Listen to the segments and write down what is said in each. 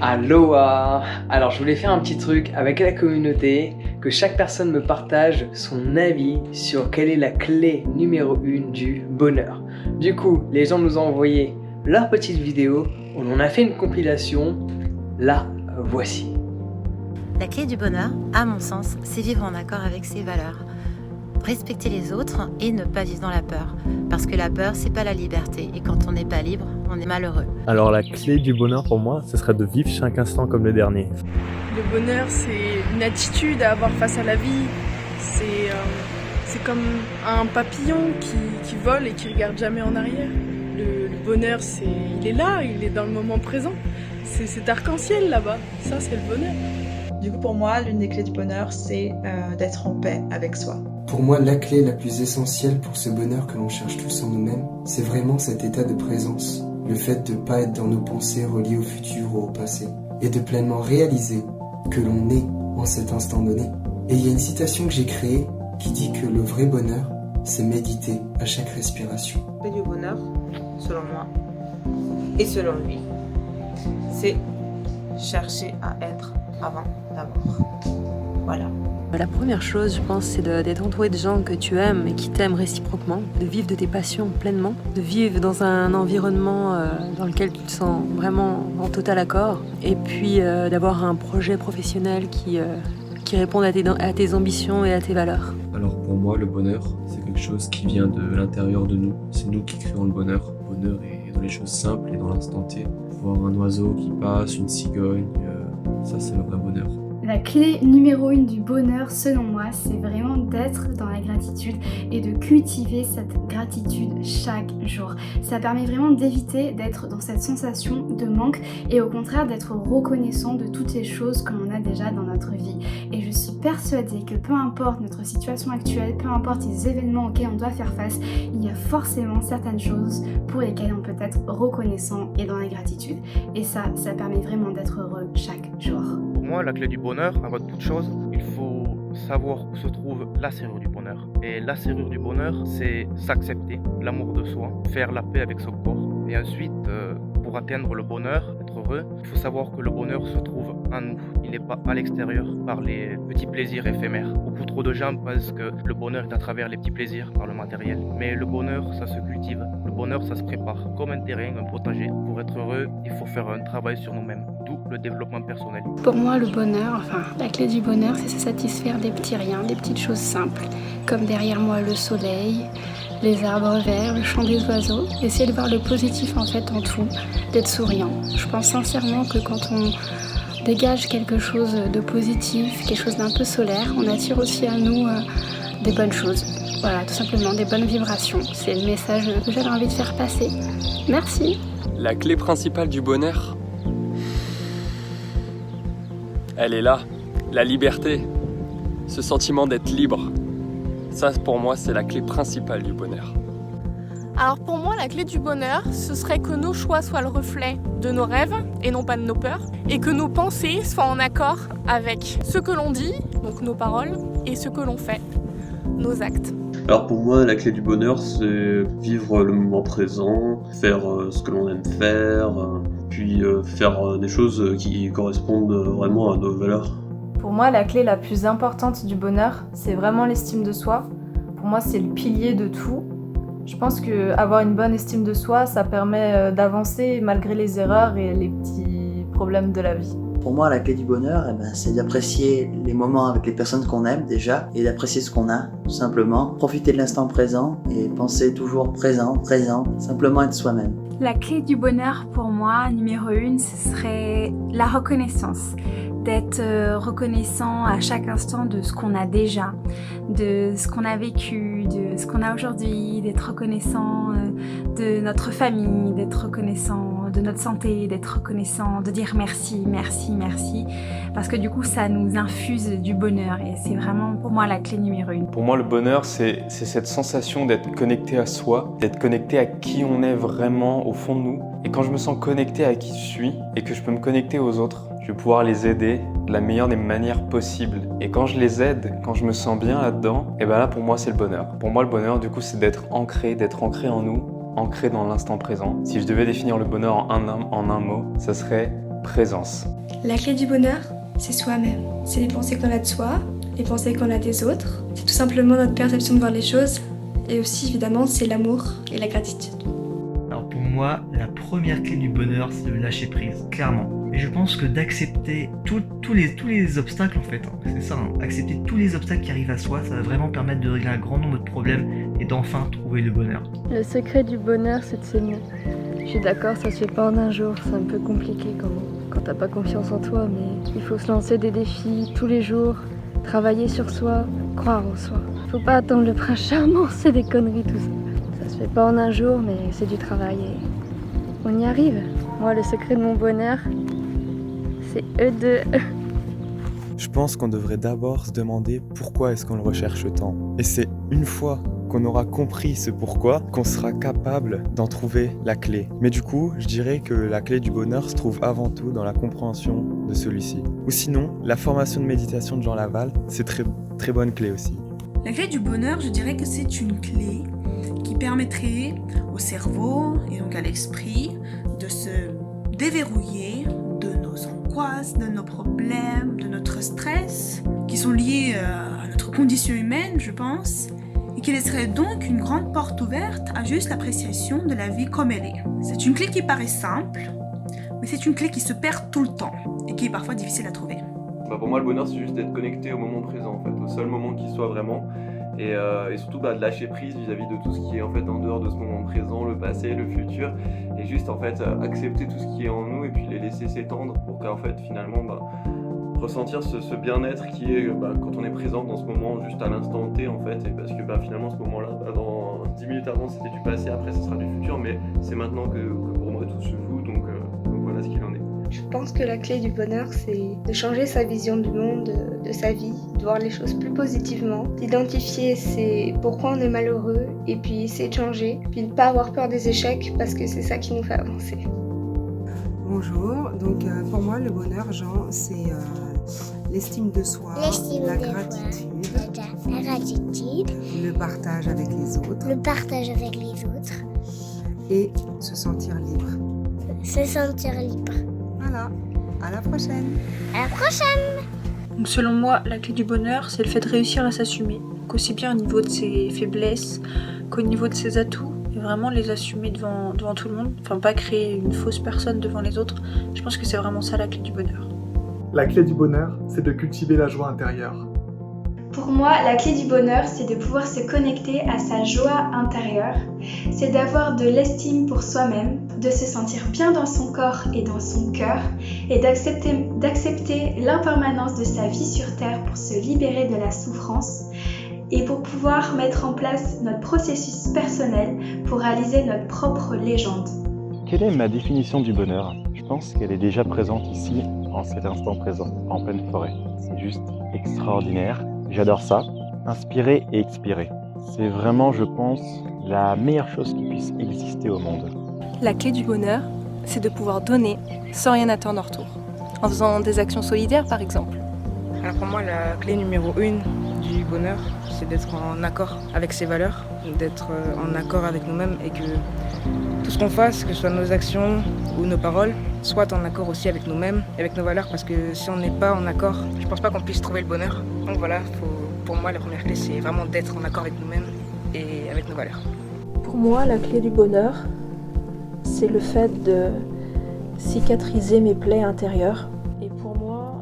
Aloha! Alors je voulais faire un petit truc avec la communauté, que chaque personne me partage son avis sur quelle est la clé numéro 1 du bonheur. Du coup, les gens nous ont envoyé leur petite vidéo, on en a fait une compilation, la voici. La clé du bonheur, à mon sens, c'est vivre en accord avec ses valeurs. Respecter les autres et ne pas vivre dans la peur. Parce que la peur, c'est pas la liberté. Et quand on n'est pas libre, on est malheureux. Alors la clé du bonheur pour moi, ce serait de vivre chaque instant comme le dernier. Le bonheur, c'est une attitude à avoir face à la vie. C'est comme un papillon qui vole et qui regarde jamais en arrière. Le bonheur, il est là, il est dans le moment présent. C'est cet arc-en-ciel là-bas. Ça, c'est le bonheur. Du coup, pour moi, l'une des clés du bonheur, c'est d'être en paix avec soi. Pour moi, la clé la plus essentielle pour ce bonheur que l'on cherche tous en nous-mêmes, c'est vraiment cet état de présence. Le fait de ne pas être dans nos pensées reliées au futur ou au passé. Et de pleinement réaliser que l'on est en cet instant donné. Et il y a une citation que j'ai créée qui dit que le vrai bonheur, c'est méditer à chaque respiration. La clé du bonheur, selon moi, et selon lui, c'est chercher à être avant d'avoir. Voilà. La première chose, je pense, c'est d'être entouré de gens que tu aimes et qui t'aiment réciproquement, de vivre de tes passions pleinement, de vivre dans un environnement dans lequel tu te sens vraiment en total accord, et puis d'avoir un projet professionnel qui réponde à tes ambitions et à tes valeurs. Alors pour moi, le bonheur, c'est quelque chose qui vient de l'intérieur de nous. C'est nous qui créons le bonheur. Le bonheur est dans les choses simples et dans l'instant T. Voir un oiseau qui passe, une cigogne, ça c'est le vrai bonheur. La clé numéro 1 du bonheur, selon moi, c'est vraiment d'être dans la gratitude et de cultiver cette gratitude chaque jour. Ça permet vraiment d'éviter d'être dans cette sensation de manque et au contraire d'être reconnaissant de toutes les choses que l'on a déjà dans notre vie. Et je suis persuadée que peu importe notre situation actuelle, peu importe les événements auxquels on doit faire face, il y a forcément certaines choses pour lesquelles on peut être reconnaissant et dans la gratitude. Et ça permet vraiment d'être heureux chaque jour. Pour moi, la clé du bonheur, avant toute chose, il faut savoir où se trouve la serrure du bonheur. Et la serrure du bonheur, c'est s'accepter, l'amour de soi, faire la paix avec son corps. Et ensuite, pour atteindre le bonheur, être heureux, il faut savoir que le bonheur se trouve en nous. Il n'est pas à l'extérieur par les petits plaisirs éphémères. Beaucoup trop de gens pensent que le bonheur est à travers les petits plaisirs, par le matériel. Mais le bonheur, ça se cultive. Le bonheur, ça se prépare. Comme un terrain, un potager. Pour être heureux, il faut faire un travail sur nous-mêmes. D'où le développement personnel. Pour moi, le bonheur, la clé du bonheur, c'est se satisfaire des petits riens, des petites choses simples. Comme derrière moi, le soleil, les arbres verts, le chant des oiseaux. Essayer de voir le positif en fait en tout, d'être souriant. Je pense sincèrement que quand on dégage quelque chose de positif, quelque chose d'un peu solaire, on attire aussi à nous des bonnes choses. Voilà, tout simplement des bonnes vibrations. C'est le message que j'avais envie de faire passer. Merci. La clé principale du bonheur, elle est là, la liberté, ce sentiment d'être libre. Ça, pour moi, c'est la clé principale du bonheur. Alors pour moi, la clé du bonheur, ce serait que nos choix soient le reflet de nos rêves et non pas de nos peurs, et que nos pensées soient en accord avec ce que l'on dit, donc nos paroles, et ce que l'on fait, nos actes. Alors pour moi, la clé du bonheur, c'est vivre le moment présent, faire ce que l'on aime faire, puis faire des choses qui correspondent vraiment à nos valeurs. Pour moi, la clé la plus importante du bonheur, c'est vraiment l'estime de soi. Pour moi, c'est le pilier de tout. Je pense qu'avoir une bonne estime de soi, ça permet d'avancer malgré les erreurs et les petits problèmes de la vie. Pour moi, la clé du bonheur, c'est d'apprécier les moments avec les personnes qu'on aime déjà et d'apprécier ce qu'on a, tout simplement. Profiter de l'instant présent et penser toujours présent, simplement être soi-même. La clé du bonheur pour moi, numéro 1, ce serait la reconnaissance. D'être reconnaissant à chaque instant de ce qu'on a déjà, de ce qu'on a vécu, de ce qu'on a aujourd'hui, d'être reconnaissant de notre famille, d'être reconnaissant de notre santé, d'être reconnaissant, de dire merci, merci, merci, parce que du coup ça nous infuse du bonheur et c'est vraiment pour moi la clé numéro 1. Pour moi le bonheur c'est cette sensation d'être connecté à soi, d'être connecté à qui on est vraiment au fond de nous, et quand je me sens connecté à qui je suis et que je peux me connecter aux autres, je vais pouvoir les aider de la meilleure des manières possibles. Et quand je les aide, quand je me sens bien là-dedans, et ben là pour moi c'est le bonheur. Pour moi le bonheur du coup c'est d'être ancré en nous, ancré dans l'instant présent. Si je devais définir le bonheur en un mot, ça serait présence. La clé du bonheur, c'est soi-même. C'est les pensées qu'on a de soi, les pensées qu'on a des autres. C'est tout simplement notre perception de voir les choses. Et aussi, évidemment, c'est l'amour et la gratitude. Alors pour moi, la première clé du bonheur, c'est de lâcher prise, clairement. Et je pense que d'accepter tous les obstacles, en fait, c'est ça, accepter tous les obstacles qui arrivent à soi, ça va vraiment permettre de régler un grand nombre de problèmes et d'enfin trouver le bonheur. Le secret du bonheur, c'est de s'aimer. Je suis d'accord, ça se fait pas en un jour, c'est un peu compliqué quand t'as pas confiance en toi, mais il faut se lancer des défis tous les jours, travailler sur soi, croire en soi. Faut pas attendre le prince charmant, c'est des conneries tout ça. Ça se fait pas en un jour, mais c'est du travail et on y arrive. Moi, le secret de mon bonheur, c'est eux deux. Je pense qu'on devrait d'abord se demander pourquoi est-ce qu'on le recherche tant. Et c'est une fois qu'on aura compris ce pourquoi qu'on sera capable d'en trouver la clé. Mais du coup, je dirais que la clé du bonheur se trouve avant tout dans la compréhension de celui-ci. Ou sinon, la formation de méditation de Jean Laval, c'est très bonne clé aussi. La clé du bonheur, je dirais que c'est une clé qui permettrait au cerveau et donc à l'esprit de se déverrouiller de nos angoisses, de nos problèmes, de notre stress, qui sont liés à notre condition humaine, je pense, et qui laisserait donc une grande porte ouverte à juste l'appréciation de la vie comme elle est. C'est une clé qui paraît simple, mais c'est une clé qui se perd tout le temps et qui est parfois difficile à trouver. Pour moi, le bonheur, c'est juste d'être connecté au moment présent, en fait, au seul moment qui soit vraiment. Et surtout de lâcher prise vis-à-vis de tout ce qui est en fait en dehors de ce moment présent, le passé, le futur, et juste en fait accepter tout ce qui est en nous et puis les laisser s'étendre pour qu'en fait finalement ressentir ce bien-être qui est quand on est présent dans ce moment juste à l'instant T en fait, et parce que finalement ce moment-là, dans 10 minutes avant c'était du passé, après ce sera du futur, mais c'est maintenant que pour moi tout se joue, donc voilà ce qu'il en est. Je pense que la clé du bonheur, c'est de changer sa vision du monde, de sa vie, de voir les choses plus positivement, d'identifier c'est pourquoi on est malheureux et puis essayer de changer, puis ne pas avoir peur des échecs parce que c'est ça qui nous fait avancer. Bonjour, donc pour moi le bonheur, Jean, c'est l'estime de soi, la gratitude, le partage avec les autres, et se sentir libre. Voilà, à la prochaine. À la prochaine. Donc selon moi, la clé du bonheur, c'est le fait de réussir à s'assumer, qu'aussi bien au niveau de ses faiblesses qu'au niveau de ses atouts, et vraiment les assumer devant tout le monde, enfin pas créer une fausse personne devant les autres. Je pense que c'est vraiment ça la clé du bonheur. La clé du bonheur, c'est de cultiver la joie intérieure. Pour moi, la clé du bonheur, c'est de pouvoir se connecter à sa joie intérieure. C'est d'avoir de l'estime pour soi-même, de se sentir bien dans son corps et dans son cœur, et d'accepter l'impermanence de sa vie sur Terre pour se libérer de la souffrance, et pour pouvoir mettre en place notre processus personnel pour réaliser notre propre légende. Quelle est ma définition du bonheur ? Je pense qu'elle est déjà présente ici, en cet instant présent, en pleine forêt. C'est juste extraordinaire. J'adore ça, inspirer et expirer. C'est vraiment, je pense, la meilleure chose qui puisse exister au monde. La clé du bonheur, c'est de pouvoir donner sans rien attendre en retour. En faisant des actions solidaires, par exemple. Alors pour moi, la clé numéro 1 du bonheur, c'est d'être en accord avec ses valeurs, d'être en accord avec nous-mêmes et que tout ce qu'on fasse, que ce soit nos actions ou nos paroles, soit en accord aussi avec nous-mêmes et avec nos valeurs, parce que si on n'est pas en accord, je pense pas qu'on puisse trouver le bonheur. Donc voilà, pour moi, la première clé, c'est vraiment d'être en accord avec nous-mêmes et avec nos valeurs. Pour moi, la clé du bonheur, c'est le fait de cicatriser mes plaies intérieures. Et pour moi,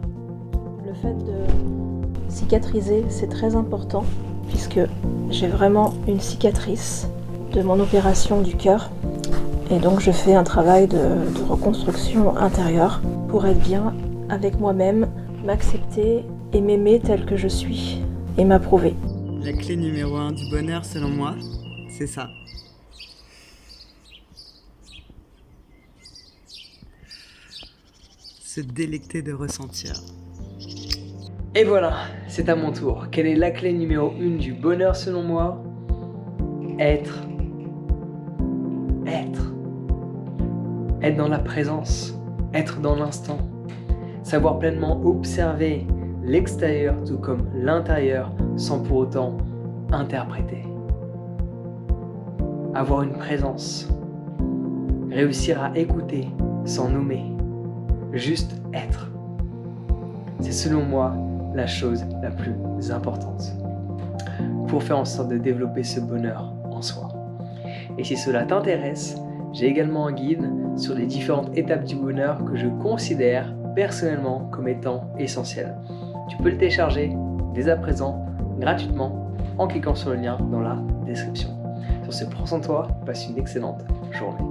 le fait de cicatriser, c'est très important, puisque j'ai vraiment une cicatrice de mon opération du cœur. Et donc je fais un travail de reconstruction intérieure pour être bien avec moi-même, m'accepter et m'aimer tel que je suis et m'approuver. La clé numéro 1 du bonheur selon moi, c'est ça. Se délecter de ressentir. Et voilà, c'est à mon tour. Quelle est la clé numéro 1 du bonheur selon moi ? Être dans la présence, être dans l'instant, savoir pleinement observer l'extérieur tout comme l'intérieur sans pour autant interpréter. Avoir une présence, réussir à écouter sans nommer, juste être. C'est selon moi la chose la plus importante pour faire en sorte de développer ce bonheur en soi. Et si cela t'intéresse, j'ai également un guide sur les différentes étapes du bonheur que je considère personnellement comme étant essentielles. Tu peux le télécharger dès à présent gratuitement en cliquant sur le lien dans la description. Sur ce, prends soin de toi, passe une excellente journée.